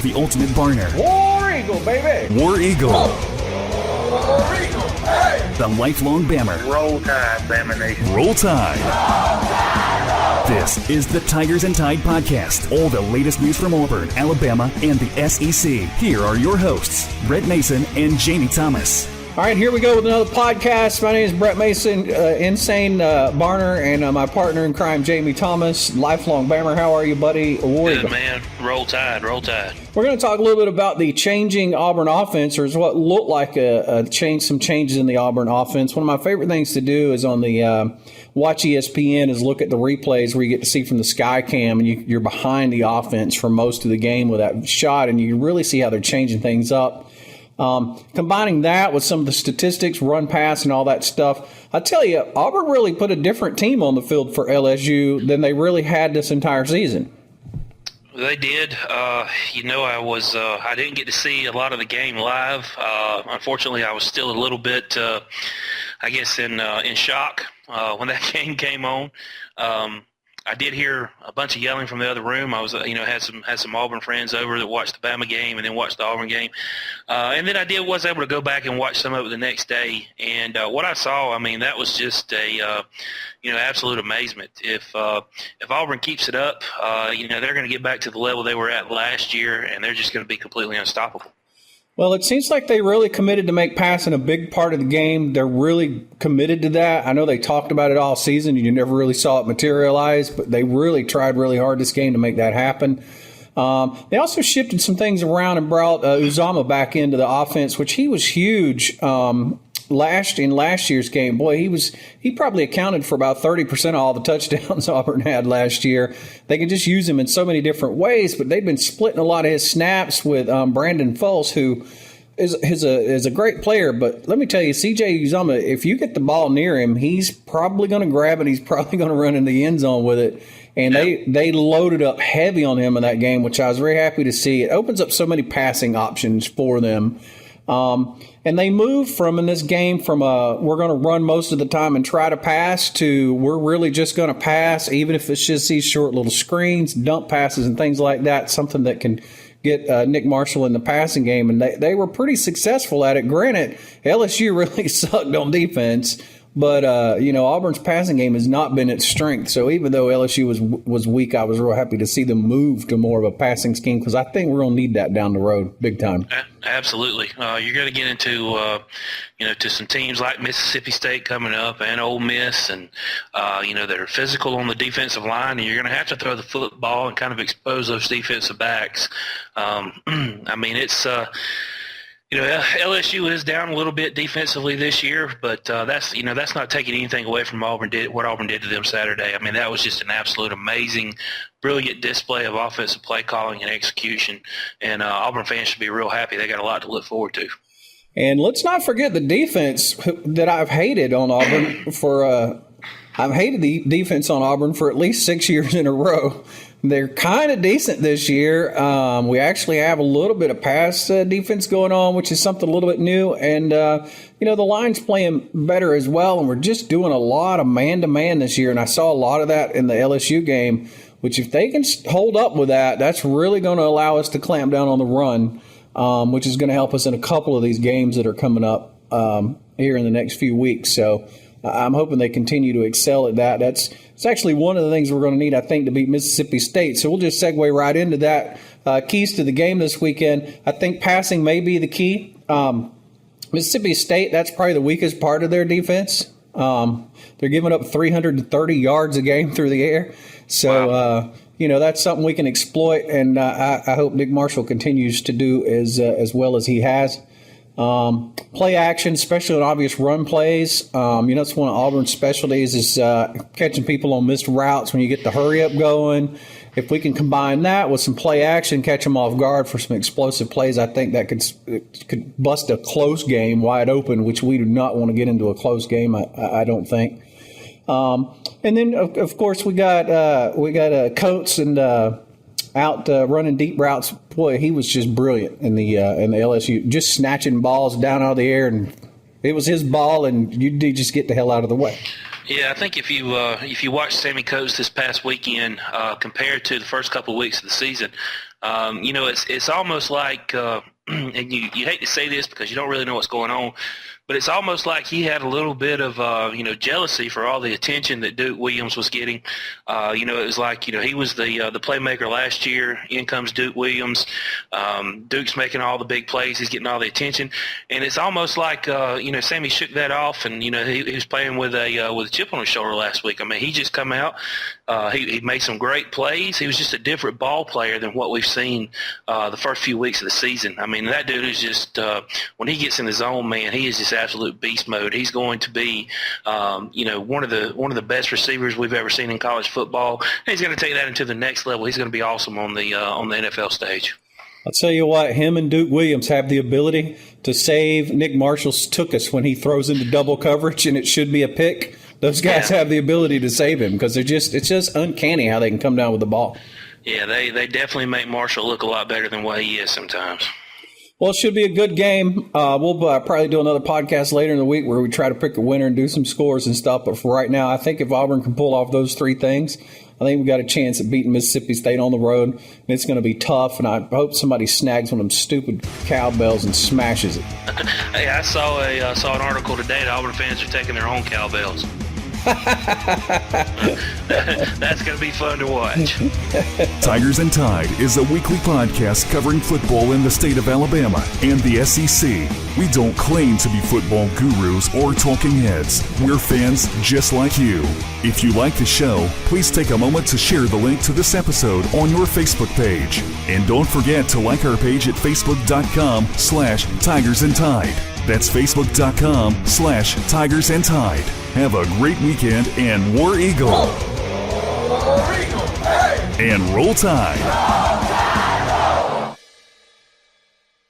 the ultimate Barner. War Eagle, baby! War Eagle. War Eagle, hey! The lifelong Bammer. Roll Tide, Bama Nation. Roll Tide. This is the Tigers and Tide podcast. All the latest news from Auburn, Alabama, and the SEC. Here are your hosts, Brett Mason and Jamie Thomas. All right, here we go with another podcast. My name is Brett Mason, Insane Barner, and my partner in crime, Jamie Thomas, lifelong Bammer. How are you, buddy? Good, man. Roll Tide, roll Tide. We're going to talk a little bit about the changing Auburn offense, or what looked like some changes in the Auburn offense. One of my favorite things to do is on the Watch ESPN is look at the replays where you get to see from the sky cam, and you're behind the offense for most of the game with that shot, and you really see how they're changing things up. Combining that with some of the statistics, run, pass, and all that stuff, I tell you, Auburn really put a different team on the field for LSU than they really had this entire season. They did. I didn't get to see a lot of the game live. Unfortunately, I was still a little bit, in shock when that game came on. I did hear a bunch of yelling from the other room. I was, had some Auburn friends over that watched the Bama game and then watched the Auburn game. And then was able to go back and watch some of it the next day. And what I saw, that was just absolute amazement. If Auburn keeps it up, they're going to get back to the level they were at last year, and they're just going to be completely unstoppable. Well, it seems like they really committed to make passing a big part of the game. They're really committed to that. I know they talked about it all season. You never really saw it materialize, but they really tried really hard this game to make that happen. They also shifted some things around and brought Uzama back into the offense, which he was huge last year's game. Boy, he probably accounted for about 30% of all the touchdowns Auburn had last year. They can just use him in so many different ways, but they've been splitting a lot of his snaps with Brandon Fultz, who is a great player. But let me tell you, CJ Uzama, if you get the ball near him, he's probably going to grab it. He's probably going to run in the end zone with it. And they loaded up heavy on him in that game, which I was very happy to see. It opens up so many passing options for them. And they moved from in this game from we're going to run most of the time and try to pass to we're really just going to pass, even if it's just these short little screens, dump passes and things like that, something that can get Nick Marshall in the passing game. And they were pretty successful at it. Granted, LSU really sucked on defense. But, Auburn's passing game has not been its strength. So even though LSU was weak, I was real happy to see them move to more of a passing scheme because I think we're going to need that down the road big time. Absolutely. You're going to get into, to some teams like Mississippi State coming up and Ole Miss and, that are physical on the defensive line, and you're going to have to throw the football and kind of expose those defensive backs. It's LSU is down a little bit defensively this year, but that's not taking anything away from what Auburn did to them Saturday. That was just an absolute amazing, brilliant display of offensive play calling and execution, and Auburn fans should be real happy. They got a lot to look forward to. And let's not forget the defense that I've hated on Auburn for I've hated the defense on Auburn for at least 6 years in a row. They're kind of decent this year. We actually have a little bit of pass defense going on, which is something a little bit new. And, the line's playing better as well. And we're just doing a lot of man-to-man this year. And I saw a lot of that in the LSU game, which if they can hold up with that, that's really going to allow us to clamp down on the run, which is going to help us in a couple of these games that are coming up here in the next few weeks. So I'm hoping they continue to excel at that. It's actually one of the things we're going to need, I think, to beat Mississippi State. So we'll just segue right into that. Keys to the game this weekend. I think passing may be the key. Mississippi State, that's probably the weakest part of their defense. They're giving up 330 yards a game through the air. So, wow. That's something we can exploit, and I hope Nick Marshall continues to do as well as he has. Play action, especially on obvious run plays. It's one of Auburn's specialties is catching people on missed routes when you get the hurry up going. If we can combine that with some play action, catch them off guard for some explosive plays, I think that could bust a close game wide open, which we do not want to get into a close game, I don't think. And then, of course, we got Coates and out running deep routes. Boy, he was just brilliant in the LSU, just snatching balls down out of the air, and it was his ball, and you just get the hell out of the way. Yeah, I think if you watch Sammy Coates this past weekend compared to the first couple of weeks of the season, it's almost like, and you hate to say this because you don't really know what's going on, but it's almost like he had a little bit of jealousy for all the attention that Duke Williams was getting. It was like he was the playmaker last year. In comes Duke Williams. Duke's making all the big plays. He's getting all the attention, and it's almost like Sammy shook that off, and he was playing with a chip on his shoulder last week. I mean, he just come out. He made some great plays. He was just a different ball player than what we've seen the first few weeks of the season. I mean, that dude is just when he gets in his zone, man, he is just absolute beast mode. He's going to be, one of the best receivers we've ever seen in college football. And he's going to take that into the next level. He's going to be awesome on the NFL stage. I'll tell you what, him and Duke Williams have the ability to save Nick Marshall's Tookus when he throws into double coverage and it should be a pick. Those guys have the ability to save him because it's just uncanny how they can come down with the ball. Yeah, they definitely make Marshall look a lot better than what he is sometimes. Well, it should be a good game. We'll probably do another podcast later in the week where we try to pick a winner and do some scores and stuff. But for right now, I think if Auburn can pull off those three things, I think we've got a chance at beating Mississippi State on the road. And it's going to be tough, and I hope somebody snags one of them stupid cowbells and smashes it. Hey, I saw an article today that Auburn fans are taking their own cowbells. That's going to be fun to watch. Tigers and Tide is a weekly podcast covering football in the state of Alabama and the SEC. We don't claim to be football gurus or talking heads. We're fans just like you. If you like the show, please take a moment to share the link to this episode on your Facebook page. And don't forget to like our page at facebook.com/Tigers and Tide. That's facebook.com/Tigers and Tide. Have a great weekend and War Eagle. And Roll Tide.